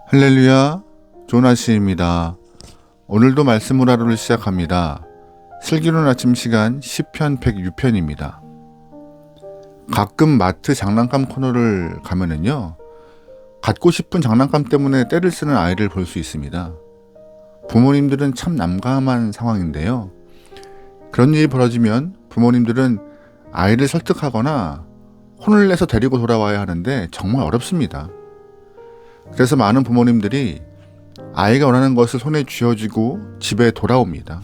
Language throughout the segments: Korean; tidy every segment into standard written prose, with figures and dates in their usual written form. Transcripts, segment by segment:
할렐루야, 조나시입니다. 오늘도 말씀을 하루를 시작합니다. 슬기로운 아침 시간 시편 106편입니다. 가끔 마트 장난감 코너를 가면은요, 갖고 싶은 장난감 때문에 떼를 쓰는 아이를 볼 수 있습니다. 부모님들은 참 난감한 상황인데요. 그런 일이 벌어지면 부모님들은 아이를 설득하거나 혼을 내서 데리고 돌아와야 하는데 정말 어렵습니다. 그래서 많은 부모님들이 아이가 원하는 것을 손에 쥐어주고 집에 돌아옵니다.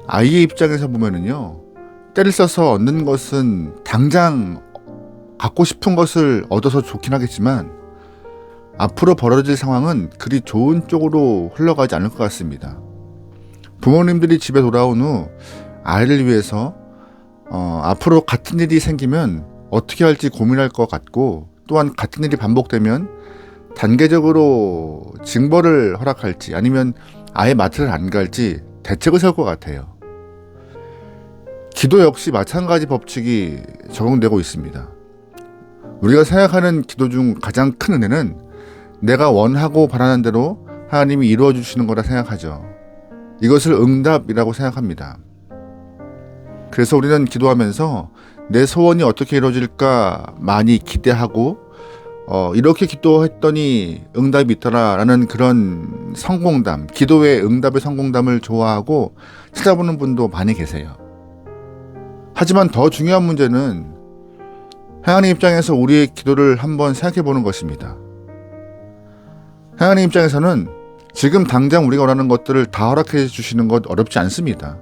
아이의 입장에서 보면은요, 때를 써서 얻는 것은 당장 갖고 싶은 것을 얻어서 좋긴 하겠지만 앞으로 벌어질 상황은 그리 좋은 쪽으로 흘러가지 않을 것 같습니다. 부모님들이 집에 돌아온 후 아이를 위해서 앞으로 같은 일이 생기면 어떻게 할지 고민할 것 같고, 또한 같은 일이 반복되면 단계적으로 징벌을 허락할지 아니면 아예 마트를 안 갈지 대책을 세울 것 같아요. 기도 역시 마찬가지 법칙이 적용되고 있습니다. 우리가 생각하는 기도 중 가장 큰 은혜는 내가 원하고 바라는 대로 하나님이 이루어 주시는 거라 생각하죠. 이것을 응답이라고 생각합니다. 그래서 우리는 기도하면서 내 소원이 어떻게 이루어질까 많이 기대하고 이렇게 기도했더니 응답이 있더라라는 그런 성공담, 기도의 응답의 성공담을 좋아하고 찾아보는 분도 많이 계세요. 하지만 더 중요한 문제는 하나님 입장에서 우리의 기도를 한번 생각해 보는 것입니다. 하나님 입장에서는 지금 당장 우리가 원하는 것들을 다 허락해 주시는 것 어렵지 않습니다.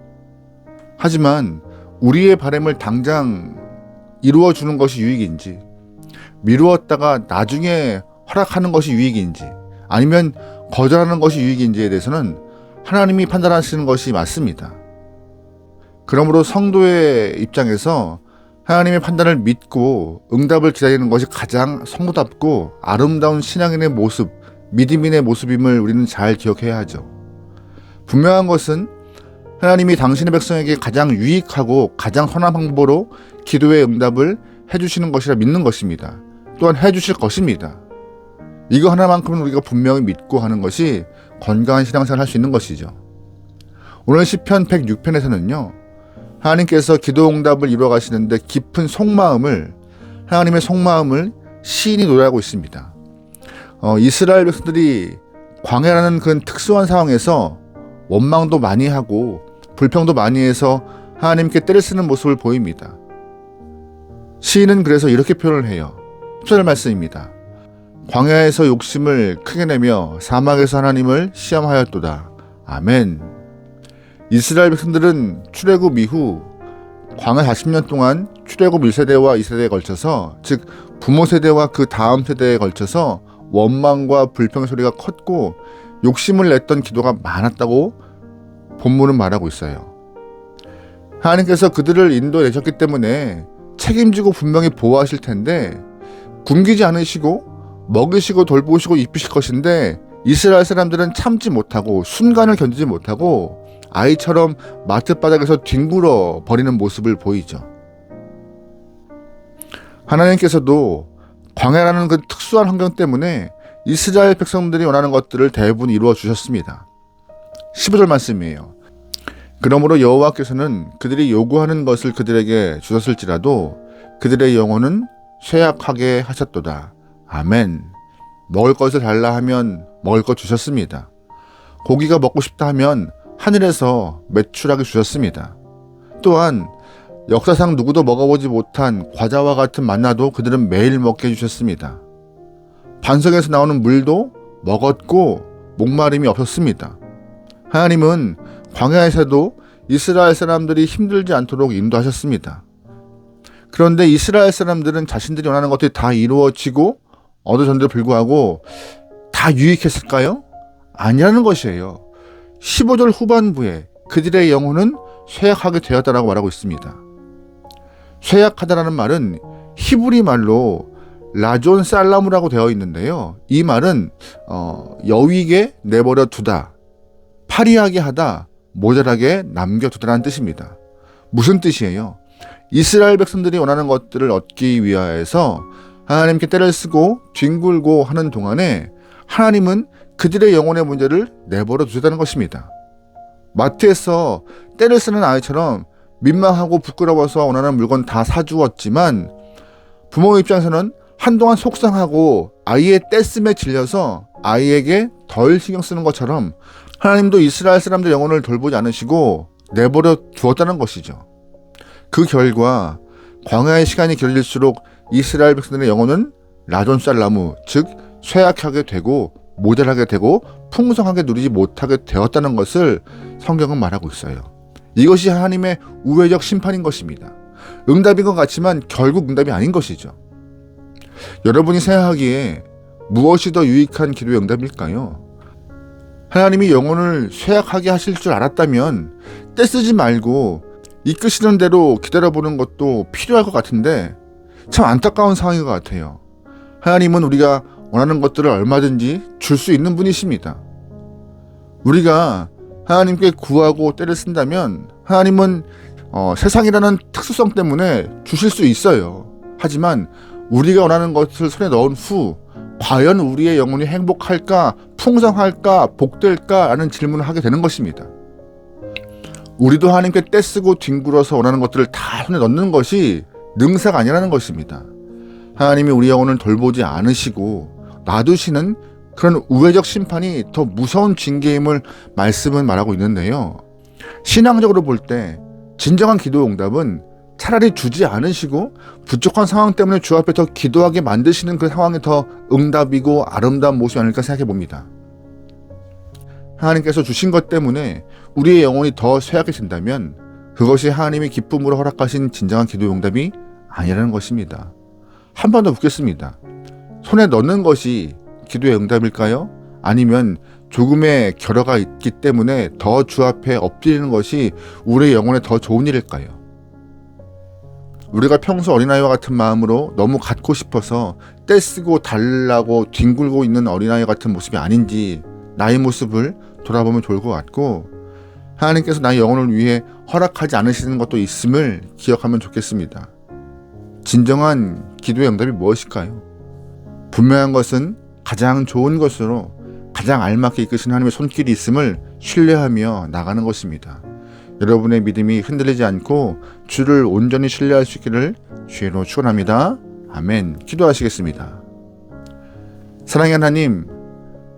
하지만 우리의 바람을 당장 이루어 주는 것이 유익인지, 미루었다가 나중에 허락하는 것이 유익인지, 아니면 거절하는 것이 유익인지에 대해서는 하나님이 판단하시는 것이 맞습니다. 그러므로 성도의 입장에서 하나님의 판단을 믿고 응답을 기다리는 것이 가장 성도답고 아름다운 신앙인의 모습, 믿음인의 모습임을 우리는 잘 기억해야 하죠. 분명한 것은 하나님이 당신의 백성에게 가장 유익하고 가장 선한 방법으로 기도의 응답을 해주시는 것이라 믿는 것입니다. 또한 해주실 것입니다. 이거 하나만큼은 우리가 분명히 믿고 하는 것이 건강한 신앙생활을 할 수 있는 것이죠. 오늘 시편 106편에서는요, 하나님께서 기도 응답을 이루어 가시는데 깊은 속마음을, 하나님의 속마음을 시인이 노래하고 있습니다. 이스라엘 백성들이 광야라는 그런 특수한 상황에서 원망도 많이 하고 불평도 많이 해서 하나님께 때를 쓰는 모습을 보입니다. 시인은 그래서 이렇게 표현을 해요. 10절 말씀입니다. 광야에서 욕심을 크게 내며 사막에서 하나님을 시험하였도다. 아멘. 이스라엘 백성들은 출애굽 이후 광야 40년 동안 출애굽 1세대와 2세대에 걸쳐서, 즉 부모 세대와 그 다음 세대에 걸쳐서 원망과 불평의 소리가 컸고 욕심을 냈던 기도가 많았다고 본문은 말하고 있어요. 하나님께서 그들을 인도내셨기 때문에 책임지고 분명히 보호하실 텐데 굶기지 않으시고 먹이시고 돌보시고 입히실 것인데 이스라엘 사람들은 참지 못하고 순간을 견디지 못하고 아이처럼 마트바닥에서 뒹굴어 버리는 모습을 보이죠. 하나님께서도 광야라는 그 특수한 환경 때문에 이스라엘 백성들이 원하는 것들을 대부분 이루어 주셨습니다. 15절 말씀이에요. 그러므로 여호와께서는 그들이 요구하는 것을 그들에게 주셨을지라도 그들의 영혼은 쇠약하게 하셨도다. 아멘. 먹을 것을 달라 하면 먹을 것 주셨습니다. 고기가 먹고 싶다 하면 하늘에서 매출하게 주셨습니다. 또한 역사상 누구도 먹어보지 못한 과자와 같은 만나도 그들은 매일 먹게 해주셨습니다. 반석에서 나오는 물도 먹었고 목마름이 없었습니다. 하나님은 광야에서도 이스라엘 사람들이 힘들지 않도록 인도하셨습니다. 그런데 이스라엘 사람들은 자신들이 원하는 것들이 다 이루어지고 얻어졌는데도 불구하고 다 유익했을까요? 아니라는 것이에요. 15절 후반부에 그들의 영혼은 쇠약하게 되었다라고 말하고 있습니다. 쇠약하다라는 말은 히브리 말로 라존 살라무라고 되어 있는데요. 이 말은 여위게 내버려 두다, 파리하게 하다, 모자라게 남겨두다라는 뜻입니다. 무슨 뜻이에요? 이스라엘 백성들이 원하는 것들을 얻기 위하여서 하나님께 때를 쓰고 뒹굴고 하는 동안에 하나님은 그들의 영혼의 문제를 내버려 두셨다는 것입니다. 마트에서 떼를 쓰는 아이처럼 민망하고 부끄러워서 원하는 물건 다 사주었지만 부모 입장에서는 한동안 속상하고 아이의 떼쓰에 질려서 아이에게 덜 신경 쓰는 것처럼 하나님도 이스라엘 사람들 영혼을 돌보지 않으시고 내버려 두었다는 것이죠. 그 결과 광야의 시간이 길어질수록 이스라엘 백성들의 영혼은 라존쌀나무, 즉 쇠약하게 되고 모자라게 되고 풍성하게 누리지 못하게 되었다는 것을 성경은 말하고 있어요. 이것이 하나님의 우회적 심판인 것입니다. 응답인 것 같지만 결국 응답이 아닌 것이죠. 여러분이 생각하기에 무엇이 더 유익한 기도의 응답일까요? 하나님이 영혼을 쇠약하게 하실 줄 알았다면 떼쓰지 말고 이끄시는 대로 기다려보는 것도 필요할 것 같은데 참 안타까운 상황인 것 같아요. 하나님은 우리가 원하는 것들을 얼마든지 줄 수 있는 분이십니다. 우리가 하나님께 구하고 떼를 쓴다면 하나님은 세상이라는 특수성 때문에 주실 수 있어요. 하지만 우리가 원하는 것을 손에 넣은 후 과연 우리의 영혼이 행복할까, 풍성할까, 복될까 라는 질문을 하게 되는 것입니다. 우리도 하나님께 떼쓰고 뒹굴어서 원하는 것들을 다 손에 넣는 것이 능사가 아니라는 것입니다. 하나님이 우리 영혼을 돌보지 않으시고 놔두시는 그런 우회적 심판이 더 무서운 징계임을 말씀은 말하고 있는데요. 신앙적으로 볼 때 진정한 기도 응답은 차라리 주지 않으시고 부족한 상황 때문에 주 앞에 더 기도하게 만드시는 그 상황이 더 응답이고 아름다운 모습이 아닐까 생각해 봅니다. 하나님께서 주신 것 때문에 우리의 영혼이 더 쇠약해진다면 그것이 하나님이 기쁨으로 허락하신 진정한 기도 응답이 아니라는 것입니다. 한 번 더 묻겠습니다. 손에 넣는 것이 기도의 응답일까요? 아니면 조금의 결여가 있기 때문에 더 주 앞에 엎드리는 것이 우리의 영혼에 더 좋은 일일까요? 우리가 평소 어린아이와 같은 마음으로 너무 갖고 싶어서 떼쓰고 달라고 뒹굴고 있는 어린아이 같은 모습이 아닌지 나의 모습을 돌아보면 좋을 것 같고 하나님께서 나의 영혼을 위해 허락하지 않으시는 것도 있음을 기억하면 좋겠습니다. 진정한 기도의 응답이 무엇일까요? 분명한 것은 가장 좋은 것으로 가장 알맞게 이끄신 하나님의 손길이 있음을 신뢰하며 나가는 것입니다. 여러분의 믿음이 흔들리지 않고 주를 온전히 신뢰할 수 있기를 주의로 축원합니다. 아멘. 기도하시겠습니다. 사랑의 하나님,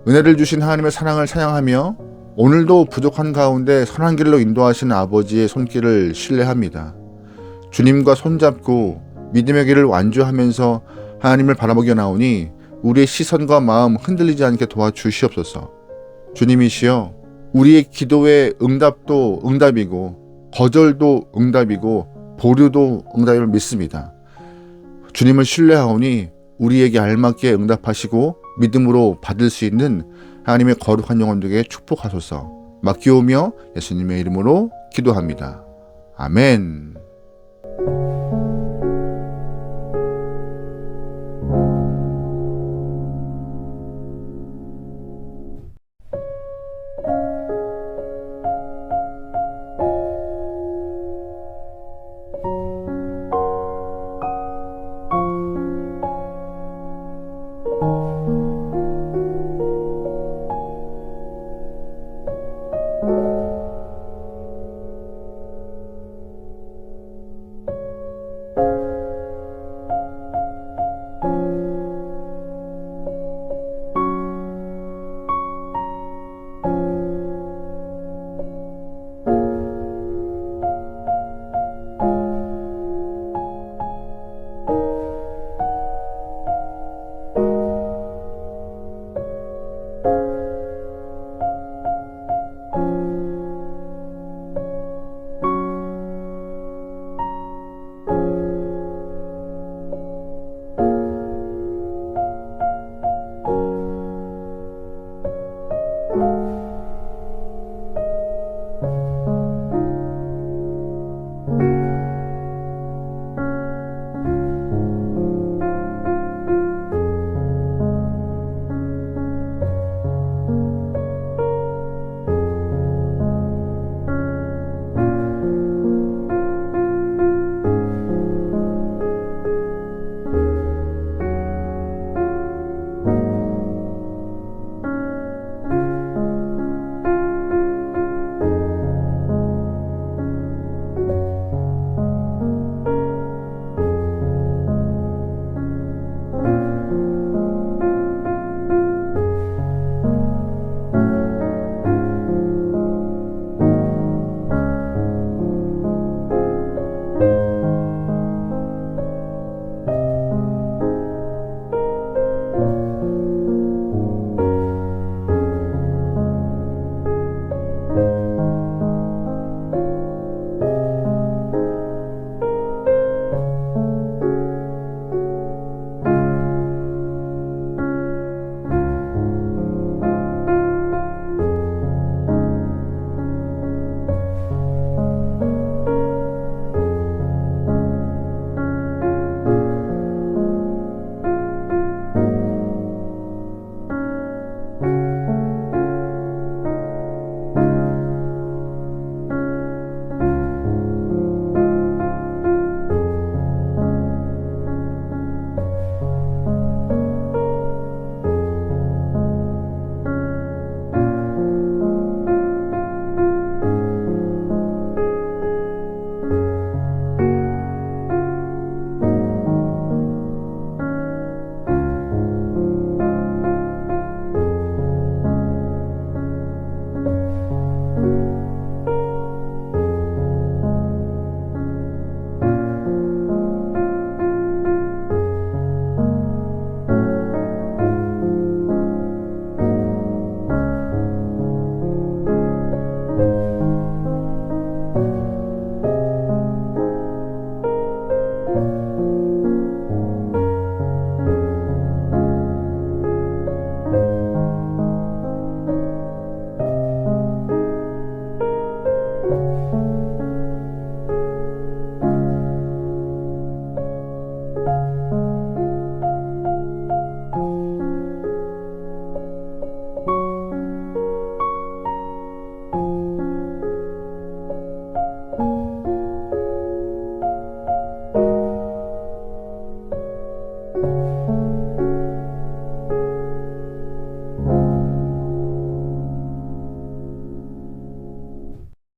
은혜를 주신 하나님의 사랑을 찬양하며 오늘도 부족한 가운데 선한 길로 인도하시는 아버지의 손길을 신뢰합니다. 주님과 손잡고 믿음의 길을 완주하면서 하나님을 바라보게 나오니 우리의 시선과 마음 흔들리지 않게 도와주시옵소서. 주님이시여, 우리의 기도의 응답도 응답이고 거절도 응답이고 보류도 응답임을 믿습니다. 주님을 신뢰하오니 우리에게 알맞게 응답하시고 믿음으로 받을 수 있는 하나님의 거룩한 영혼들에게 축복하소서. 맡기오며 예수님의 이름으로 기도합니다. 아멘.